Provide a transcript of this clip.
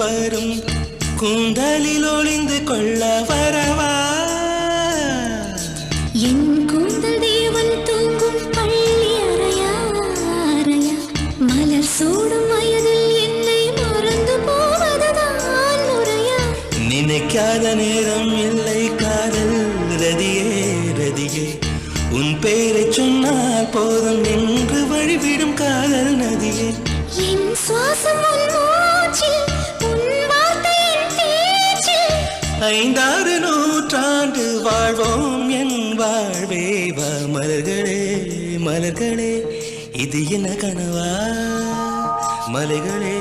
வரும் கூந்தலில் ஒளிந்து கொள்ள வரவா என் கூந்தல் தேவன் தூங்கும் பள்ளி அறையா அறையா மலர் சூடும் வயதில் என்னை மறந்து போவதுதான் முறையா நினைக்காத நேரம் இல்லை காதல் ரதியே ரதியே உன் பெயரை சொன்னால் போதும் என்று வழிவிடும் காதல் நதியே என் சுவாசம் உன் மூச்சில் உன் வார்த்தையின் பேச்சில் 5 நூற்றாண்டு வாழ்வோம் என் வாழ்வே வா மலர்களே மலர்களே இது என்ன கனவா மலைகளே